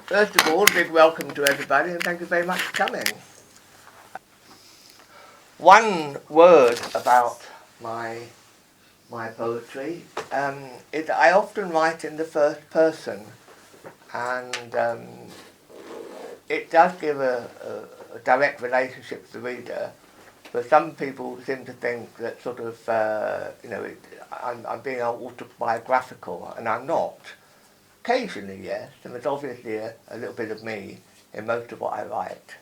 First of all, a big welcome to everybody and thank you very much for coming. One word about my poetry is that I often write in the first person, and it does give a direct relationship to the reader, but some people seem to think that sort of, I'm being autobiographical, and I'm not. Occasionally, yes, and there's obviously a little bit of me in most of what I write.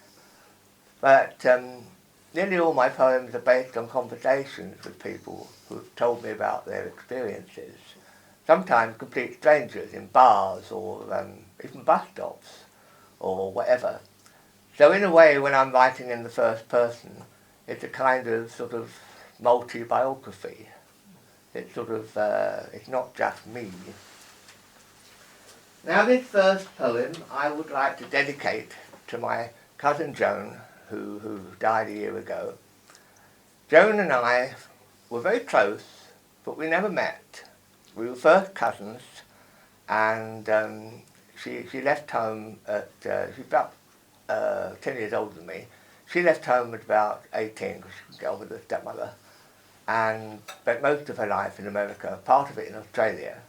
But nearly all my poems are based on conversations with people who've told me about their experiences. Sometimes complete strangers in bars or even bus stops or whatever. So in a way, when I'm writing in the first person, it's a kind of sort of multi-biography. It's sort of, it's not just me. Now this first poem I would like to dedicate to my cousin Joan, who died a year ago. Joan and I were very close, but we never met. We were first cousins, and she left home at, she's about 10 years older than me. She left home at about 18 because she couldn't get on with her stepmother, and spent most of her life in America, part of it in Australia.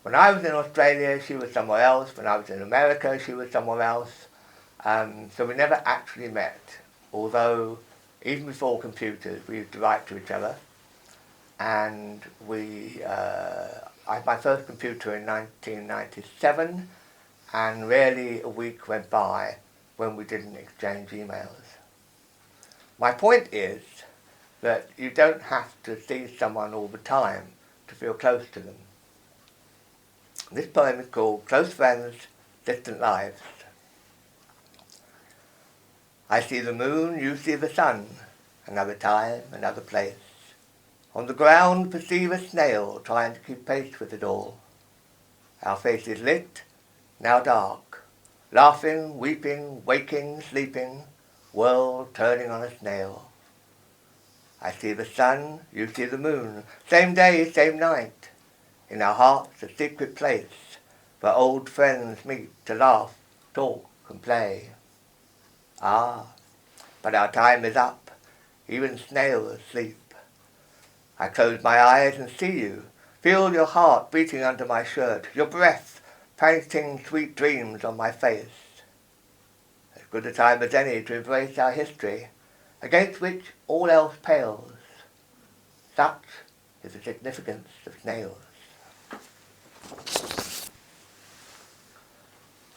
When I was in Australia, she was somewhere else. When I was in America, she was somewhere else. So we never actually met, although even before computers, we used to write to each other. And I had my first computer in 1997, and rarely a week went by when we didn't exchange emails. My point is that you don't have to see someone all the time to feel close to them. This poem is called Close Friends, Distant Lives. I see the moon, you see the sun, another time, another place. On the ground perceive a snail trying to keep pace with it all. Our faces lit, now dark, laughing, weeping, waking, sleeping, world turning on a snail. I see the sun, you see the moon, same day, same night. In our hearts a secret place, where old friends meet to laugh, talk and play. Ah, but our time is up, even snails sleep. I close my eyes and see you, feel your heart beating under my shirt, your breath painting sweet dreams on my face. As good a time as any to embrace our history, against which all else pales. Such is the significance of snails.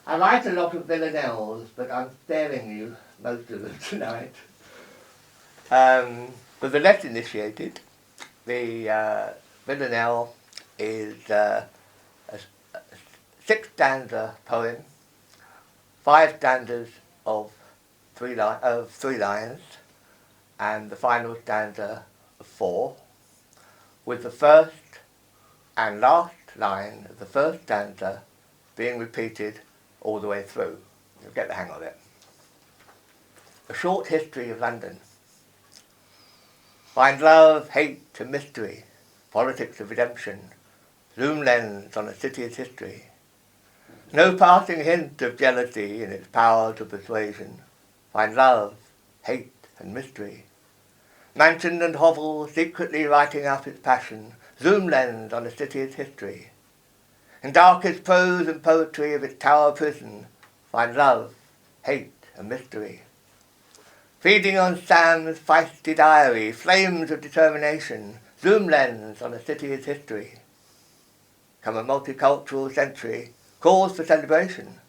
I write a lot of villanelles, but I'm sparing you most of them tonight. For the less initiated, the villanelle is a 6-stanza poem, 5 stanzas of three lines, and the final stanza of 4, with the first and last line of the first stanza being repeated all the way through. You'll get the hang of it. A short history of London. Find love, hate and mystery, politics of redemption, zoom lens on a city's history. No passing hint of jealousy in its power to persuasion. Find love, hate and mystery. Mansion and hovel secretly writing up its passion, zoom lens on a city's history. In darkest prose and poetry of its tower prison, find love, hate and mystery. Feeding on Sam's feisty diary, flames of determination, zoom lens on a city's history. Come a multicultural century, cause for celebration.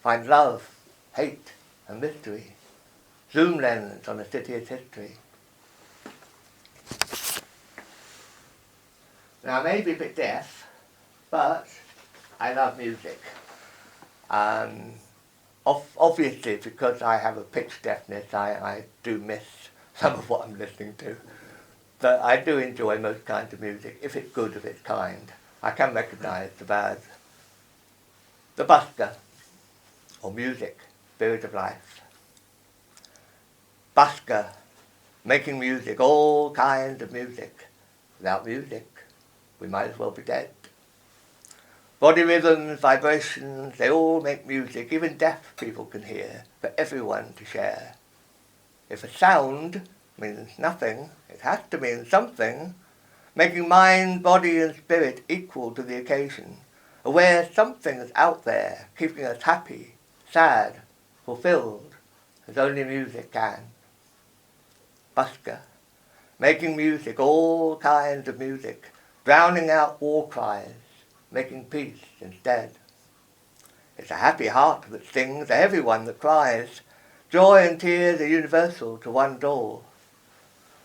Find love, hate and mystery. Zoom lens on a city's history. Now I may be a bit deaf, but I love music. Obviously, because I have a pitch deafness, I do miss some of what I'm listening to. But I do enjoy most kinds of music, if it's good, if it's kind. I can recognise the bad. The Busker, or music, spirit of life. Busker, making music, all kinds of music. Without music, we might as well be dead. Body rhythms, vibrations, they all make music, even deaf people can hear, for everyone to share. If a sound means nothing, it has to mean something, making mind, body and spirit equal to the occasion, aware something is out there, keeping us happy, sad, fulfilled, as only music can. Busker, making music, all kinds of music, drowning out war cries, making peace instead. It's a happy heart that sings, a heavy one that cries. Joy and tears are universal to one door.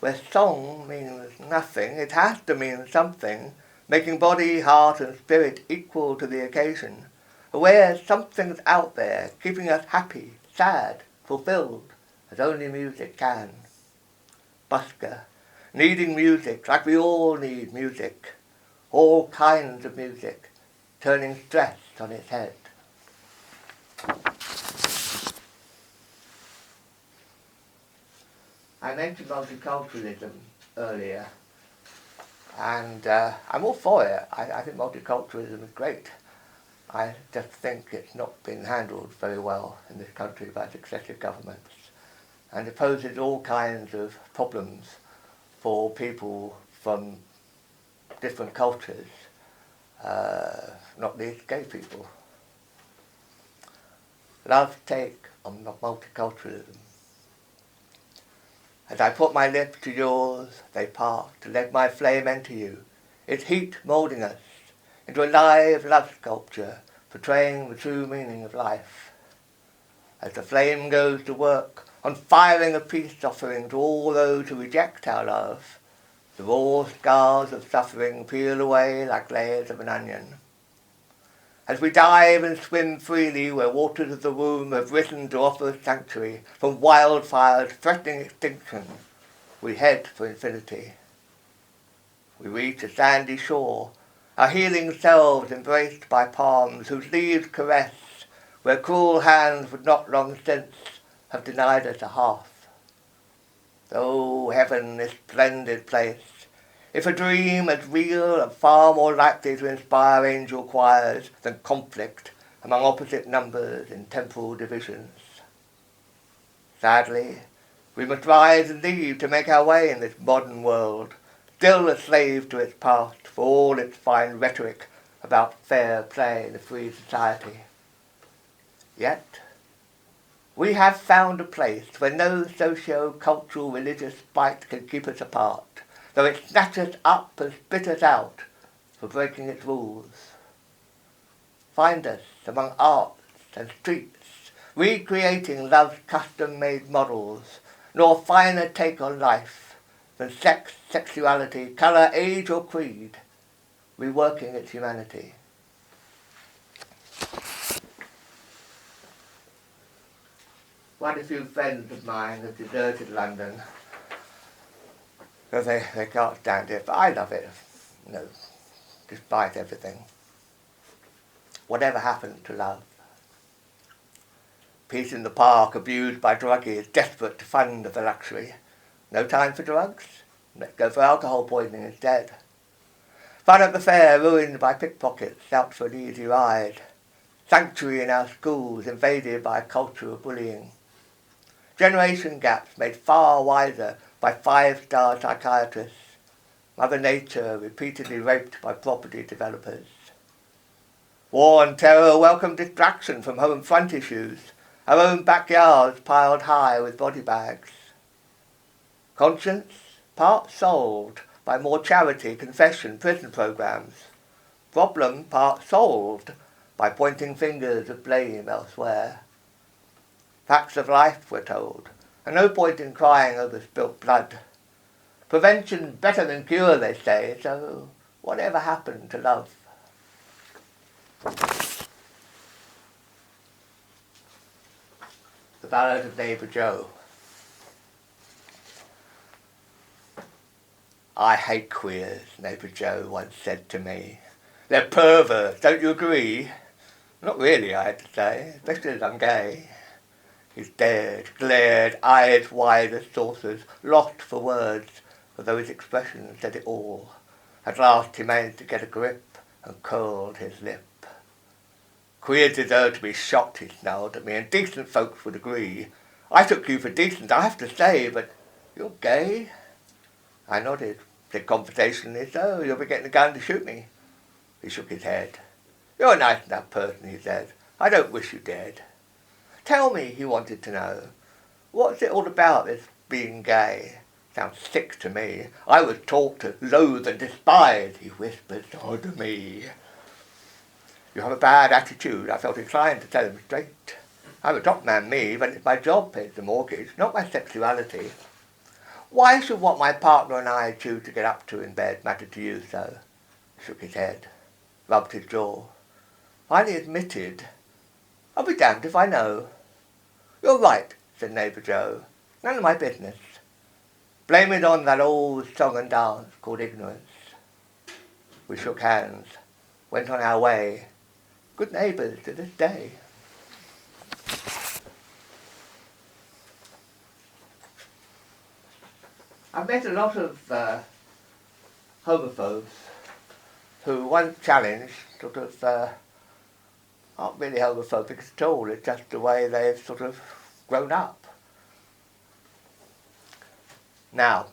Where song means nothing, it has to mean something, making body, heart and spirit equal to the occasion, aware something's out there, keeping us happy, sad, fulfilled, as only music can. Busker, needing music like we all need music, all kinds of music, turning stress on its head. I mentioned multiculturalism earlier, and I'm all for it. I think multiculturalism is great. I just think it's not been handled very well in this country by successive governments, and it poses all kinds of problems for people from different cultures, not least gay people. Love's take on multiculturalism. As I put my lips to yours, they part to let my flame enter you, its heat moulding us into a live love sculpture, portraying the true meaning of life. As the flame goes to work on firing a peace offering to all those who reject our love, the raw scars of suffering peel away like layers of an onion. As we dive and swim freely where waters of the womb have risen to offer sanctuary from wildfires threatening extinction, we head for infinity. We reach a sandy shore, our healing selves embraced by palms whose leaves caress where cruel hands would not long since have denied us a hearth. Oh, heaven, this splendid place! If a dream as real and far more likely to inspire angel choirs than conflict among opposite numbers in temporal divisions. Sadly, we must rise and leave to make our way in this modern world, still a slave to its past for all its fine rhetoric about fair play in a free society. Yet, we have found a place where no socio-cultural religious spite can keep us apart, though it snatch us up and spit us out for breaking its rules. Find us among arts and streets, recreating love's custom-made models, nor finer take on life than sex, sexuality, colour, age or creed, reworking its humanity. Quite a few friends of mine have deserted London because they can't stand it, but I love it, despite everything. Whatever happened to love? Peace in the park, abused by druggies, desperate to fund the luxury. No time for drugs? Let's go for alcohol poisoning instead. Fun at the fair, ruined by pickpockets, out for an easy ride. Sanctuary in our schools, invaded by a culture of bullying. Generation gaps made far wider by five-star psychiatrists. Mother Nature repeatedly raped by property developers. War and terror welcome distraction from home front issues, our own backyards piled high with body bags. Conscience, part solved by more charity, confession, prison programs. Problem, part solved by pointing fingers of blame elsewhere. Facts of life, we're told, and no point in crying over spilt blood. Prevention better than cure, they say, so whatever happened to love? The Ballad of Neighbour Joe. I hate queers, Neighbour Joe once said to me. They're perverts, don't you agree? Not really, I had to say, especially as I'm gay. He stared, glared, eyes wide as saucers, lost for words, although his expression said it all. At last he managed to get a grip and curled his lip. Queers deserve to be shot, he snarled at me, and decent folks would agree. I took you for decent, I have to say, but you're gay? I nodded, said conversationally, so you'll be getting a gun to shoot me. He shook his head. You're a nice enough person, he said. I don't wish you dead. Tell me, he wanted to know, what's it all about, this being gay? Sounds sick to me. I was taught to loathe and despise, he whispered, oh, to me. You have a bad attitude, I felt inclined to tell him straight. I'm a dock man, me, but it's my job pays the mortgage, not my sexuality. Why should what my partner and I choose to get up to in bed matter to you so? He shook his head, rubbed his jaw. Finally admitted, I'll be damned if I know. You're right, said Neighbour Joe. None of my business. Blame it on that old song and dance called ignorance. We shook hands, went on our way. Good neighbours to this day. I've met a lot of homophobes who once challenged sort of aren't really homophobic at all. It's just the way they've sort of grown up. Now,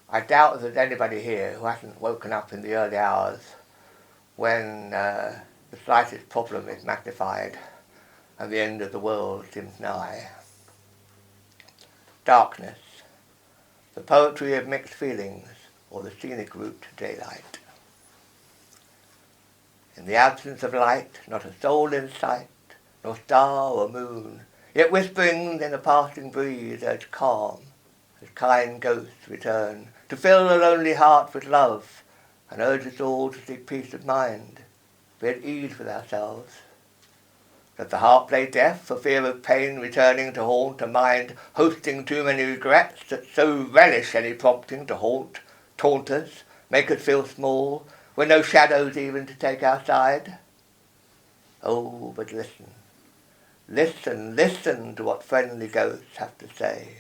I doubt there's anybody here who hasn't woken up in the early hours when the slightest problem is magnified and the end of the world seems nigh. Darkness, the poetry of mixed feelings, or the scenic route to daylight. In the absence of light, not a soul in sight, nor star or moon, yet whisperings in the passing breeze urge calm, as kind ghosts return, to fill a lonely heart with love, and urge us all to seek peace of mind, be at ease with ourselves. Does the heart play deaf for fear of pain returning to haunt a mind hosting too many regrets that so relish any prompting to haunt, taunt us, make us feel small, with no shadows even to take our side? Oh, but listen, listen, listen to what friendly ghosts have to say.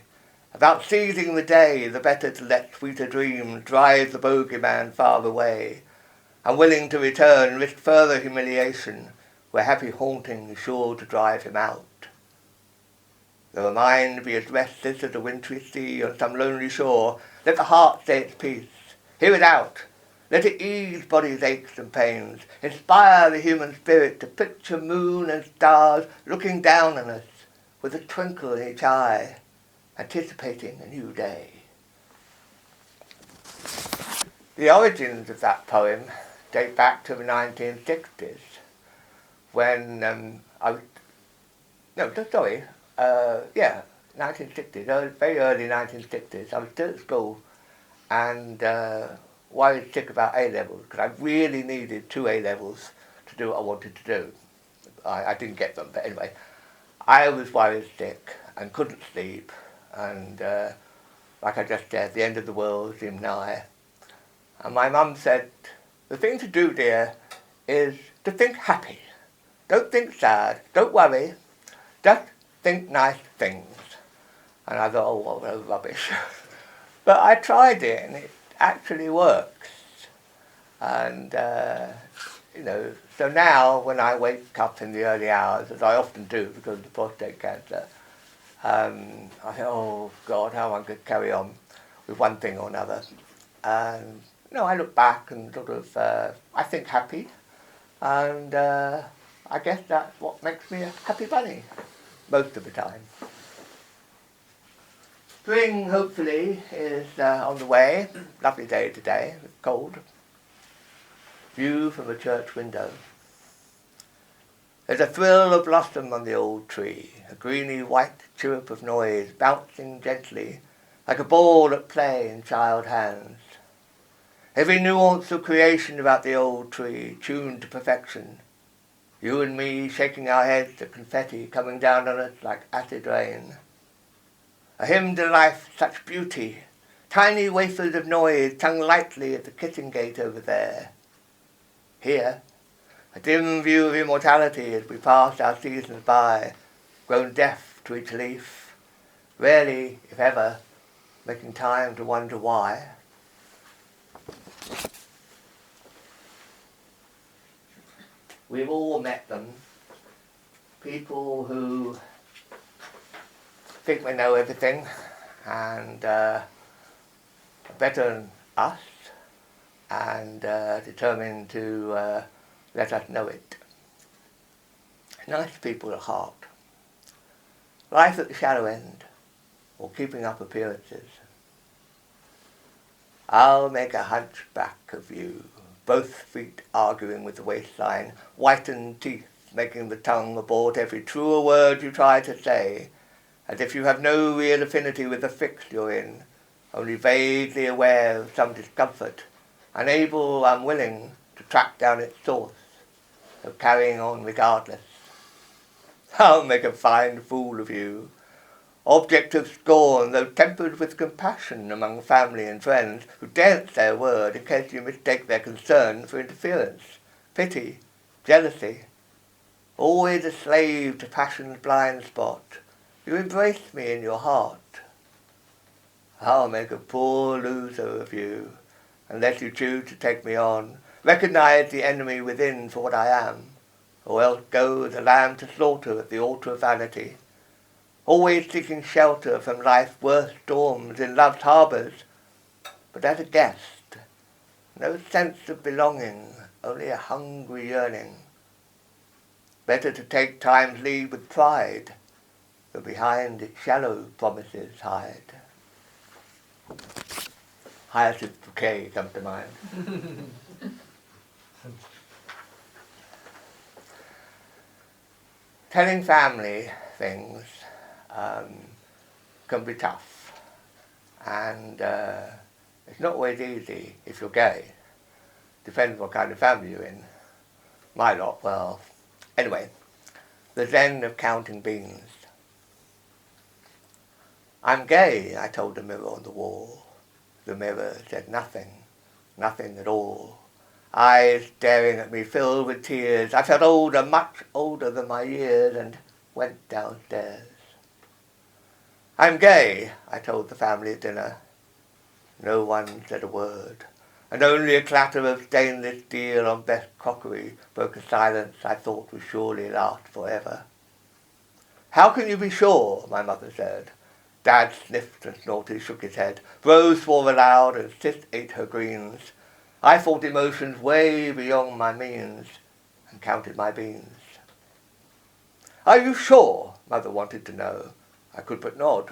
About seizing the day, the better to let sweeter dreams drive the bogeyman far away, and willing to return, risk further humiliation, where happy haunting is sure to drive him out. Though a mind be as restless as a wintry sea on some lonely shore, let the heart say its peace. Hear it out. Let it ease body's aches and pains, inspire the human spirit to picture moon and stars looking down on us with a twinkle in each eye, anticipating a new day. The origins of that poem date back to the 1960s, when 1960s, very early 1960s. I was still at school and worried sick about A-levels, because I really needed 2 A-levels to do what I wanted to do. I didn't get them, but anyway, I was worried sick and couldn't sleep, and like I just said, the end of the world seemed nigh. And my mum said, the thing to do, dear, is to think happy. Don't think sad, don't worry, just think nice things. And I thought, oh, well, that was rubbish. But I tried it, and it actually works. And, so now when I wake up in the early hours, as I often do because of the prostate cancer, I think, oh, God, how am I going to carry on with one thing or another? And, I look back and sort of, I think happy, and I guess that's what makes me a happy bunny, most of the time. Spring, hopefully, is on the way. Lovely day today, it's cold. View from a church window. There's a thrill of blossom on the old tree, a greeny white chirrup of noise bouncing gently, like a ball at play in child hands. Every nuance of creation about the old tree, tuned to perfection. You and me shaking our heads at confetti coming down on us like acid rain. A hymn to life, such beauty. Tiny wafers of noise tongue lightly at the kissing gate over there. Here, a dim view of immortality as we pass our seasons by, grown deaf to each leaf, rarely, if ever, making time to wonder why. we've all met them. People who think they know everything and are better than us and determined to let us know it. Nice people at heart. Life at the shallow end, or keeping up appearances. I'll make a hunchback of you, both feet arguing with the waistline, whitened teeth making the tongue abort every truer word you try to say, as if you have no real affinity with the fix you're in, only vaguely aware of some discomfort, unable, unwilling to track down its source, so carrying on regardless. I'll make a fine fool of you, object of scorn, though tempered with compassion among family and friends, who daren't say a word in case you mistake their concern for interference, pity, jealousy. Always a slave to passion's blind spot, you embrace me in your heart. I'll make a poor loser of you, unless you choose to take me on, recognize the enemy within for what I am, or else go as a lamb to slaughter at the altar of vanity, always seeking shelter from life's worst storms in love's harbours, but as a guest, no sense of belonging, only a hungry yearning. Better to take time's lead with pride, than behind its shallow promises hide. Hyacinth bouquet comes to mind. Telling family things can be tough, and it's not always easy if you're gay. Depends what kind of family you're in. My lot, well, anyway, the Zen of Counting Beans. I'm gay, I told the mirror on the wall. The mirror said nothing, nothing at all. Eyes staring at me filled with tears. I felt older, much older than my years, and went downstairs. I'm gay, I told the family at dinner. No one said a word, and only a clatter of stainless steel on best crockery broke a silence I thought would surely last forever. How can you be sure, my mother said. Dad sniffed and snorted, shook his head. Rose swore aloud, and Sis ate her greens. I fought emotions way beyond my means, and counted my beans. Are you sure? Mother wanted to know. I could but nod.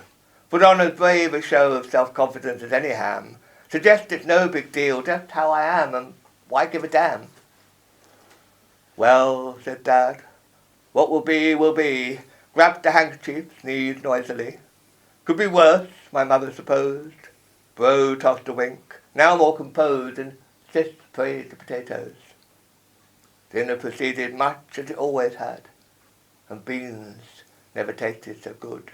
Put on as brave a show of self-confidence as any ham. Suggest it's no big deal, just how I am, and why give a damn? Well, said Dad, what will be, will be. Grabbed the handkerchief, sneezed noisily. Could be worse, my mother supposed. Bro tossed a wink, now more composed, and Sis praised the potatoes. Dinner proceeded much as it always had, and beans never tasted so good.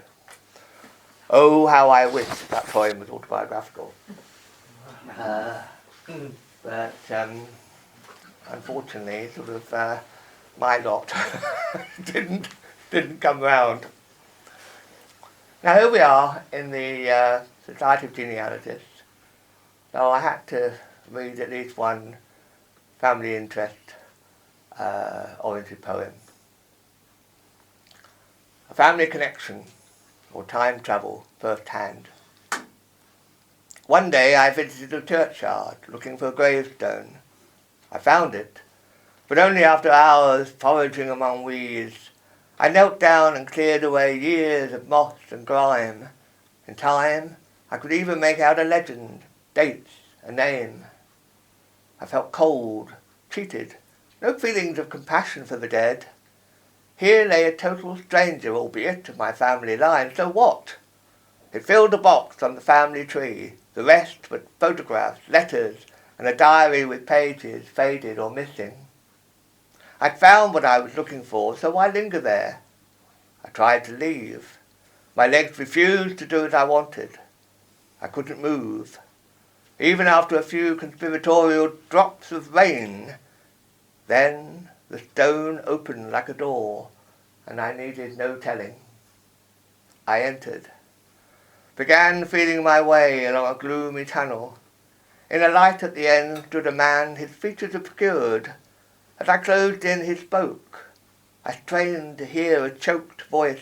Oh, how I wish that poem was autobiographical. But unfortunately, sort of my lot didn't come round. Now here we are in the Society of Genealogists. So I had to read at least one family interest oriented poem. A family connection, or time travel, first hand. One day I visited a churchyard looking for a gravestone. I found it, but only after hours foraging among weeds. I knelt down and cleared away years of moss and grime. In time, I could even make out a legend, dates, a name. I felt cold, cheated, no feelings of compassion for the dead. Here lay a total stranger, albeit of my family line, so what? It filled a box on the family tree, the rest but photographs, letters, and a diary with pages faded or missing. I'd found what I was looking for, so why linger there? I tried to leave. My legs refused to do as I wanted. I couldn't move. Even after a few conspiratorial drops of rain, then the stone opened like a door, and I needed no telling. I entered. Began feeling my way along a gloomy tunnel. In a light at the end stood a man, his features obscured, As I closed in, he spoke. I strained to hear a choked voice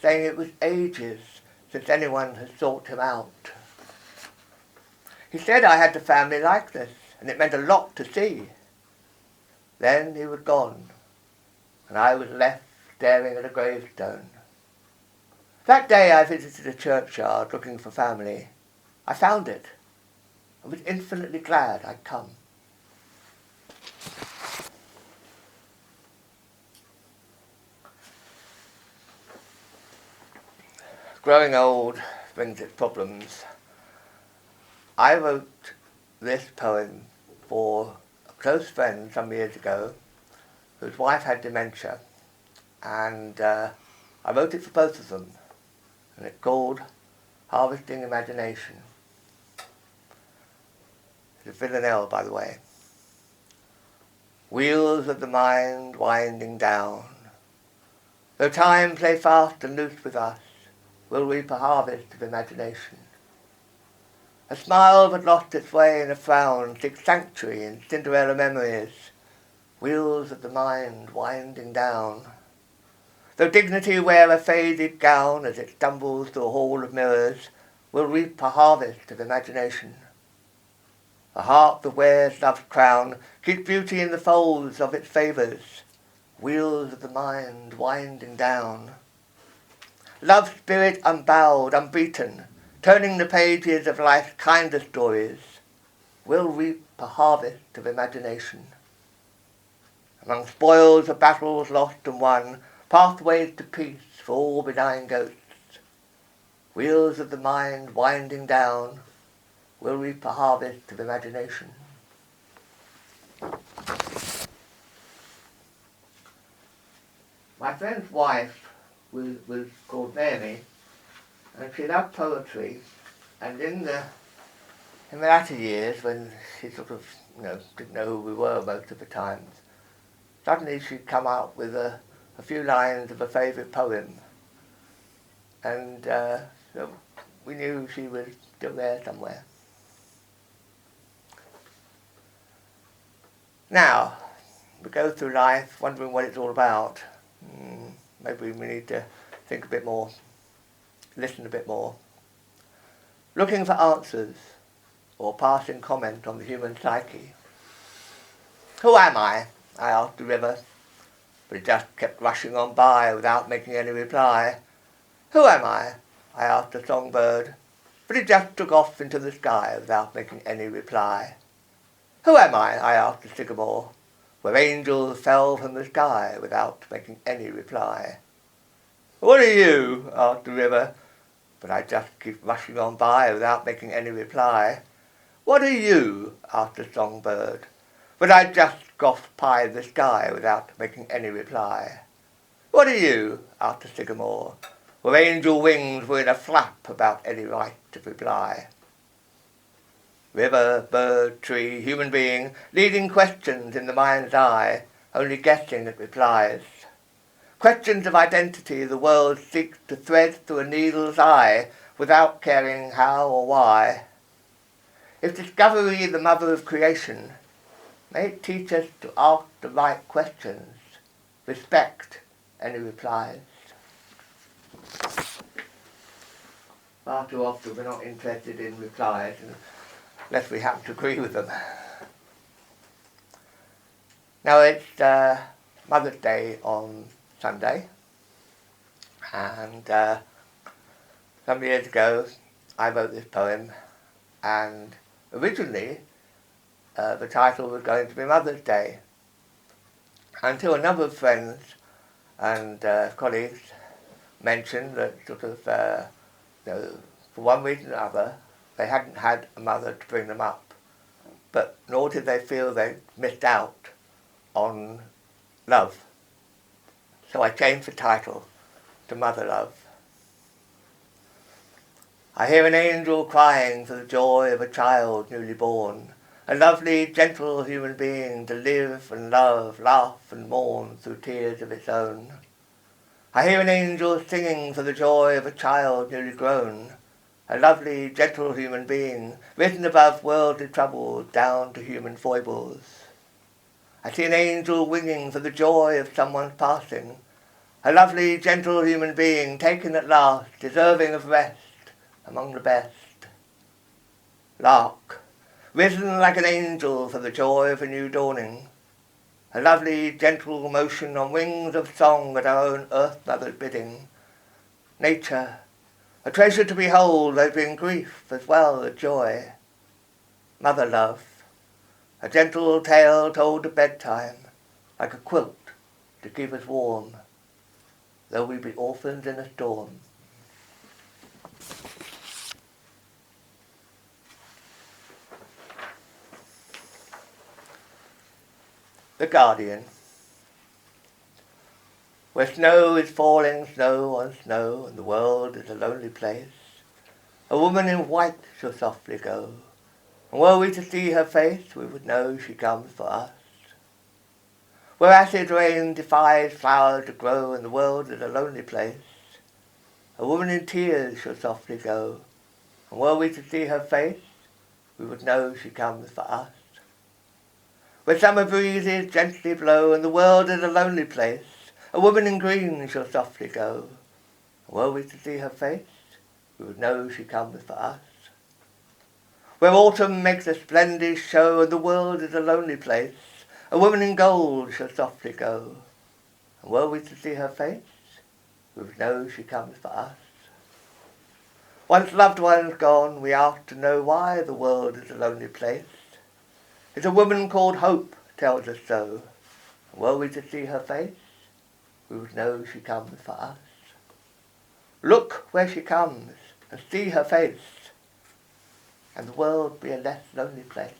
saying it was ages since anyone had sought him out. He said I had a family like this, and it meant a lot to see. Then he was gone, and I was left staring at a gravestone. That day I visited a churchyard looking for family. I found it, and was infinitely glad I'd come. Growing old brings its problems. I wrote this poem for a close friend some years ago whose wife had dementia, and I wrote it for both of them, and it's called Harvesting Imagination. It's a villanelle, by the way. Wheels of the mind winding down, though time play fast and loose with us, we'll reap a harvest of imagination. A smile that lost its way in a frown seeks sanctuary in Cinderella memories. Wheels of the mind winding down. Though dignity wear a faded gown as it stumbles through a hall of mirrors, we'll reap a harvest of imagination. A heart that wears love's crown keeps beauty in the folds of its favours. Wheels of the mind winding down. Love's spirit unbowed, unbeaten, turning the pages of life's kinder stories, we'll reap a harvest of imagination. Among spoils of battles lost and won, pathways to peace for all benign ghosts, wheels of the mind winding down, we'll reap a harvest of imagination. My friend's wife was called Mary, and she loved poetry, and in the latter years, when she sort of didn't know who we were most of the times, suddenly she'd come out with a few lines of a favourite poem, and so we knew she was still there somewhere. Now, we go through life wondering what it's all about. Maybe we need to think a bit more, listen a bit more. Looking for answers or passing comment on the human psyche. Who am I asked the river, but it just kept rushing on by without making any reply. Who am I asked the songbird, but it just took off into the sky without making any reply. Who am I asked the sycamore, where angels fell from the sky without making any reply. What are you? Asked the river, but I just keep rushing on by without making any reply. What are you? Asked the songbird, but I just scoffed pie the sky without making any reply. What are you? Asked the sycamore, where angel wings were in a flap about any right of reply. River, bird, tree, human being, leading questions in the mind's eye, only guessing at replies. Questions of identity the world seeks to thread through a needle's eye without caring how or why. If discovery is the mother of creation, may it teach us to ask the right questions, respect any replies. Far too often we're not interested in replies unless we happen to agree with them. Now it's Mother's Day on Sunday, and some years ago I wrote this poem, and originally the title was going to be Mother's Day, until a number of friends and colleagues mentioned that sort of, for one reason or another, they hadn't had a mother to bring them up, but nor did they feel they missed out on love. So I changed the title to Mother Love. I hear an angel crying for the joy of a child newly born, a lovely, gentle human being to live and love, laugh and mourn through tears of its own. I hear an angel singing for the joy of a child newly grown, a lovely, gentle human being, risen above worldly troubles down to human foibles. I see an angel winging for the joy of someone's passing, a lovely, gentle human being taken at last, deserving of rest among the best. Lark, risen like an angel for the joy of a new dawning, a lovely, gentle motion on wings of song at our own Earth Mother's bidding. Nature, a treasure to behold, there being grief as well as joy. Mother love, a gentle tale told at bedtime, like a quilt to keep us warm, though we be orphans in a storm. The Guardian. Where snow is falling, snow on snow, and the world is a lonely place, a woman in white shall softly go, and were we to see her face, we would know she comes for us. Where acid rain defies flowers to grow, and the world is a lonely place, a woman in tears shall softly go, and were we to see her face, we would know she comes for us. Where summer breezes gently blow, and the world is a lonely place, a woman in green shall softly go, and were we to see her face, we would know she comes for us. Where autumn makes a splendid show, and the world is a lonely place, a woman in gold shall softly go, and were we to see her face, we would know she comes for us. Once loved ones gone, we ask to know why the world is a lonely place. It's a woman called Hope tells us so, and were we to see her face, we would know she comes for us. Look where she comes, and see her face, and the world be a less lonely place.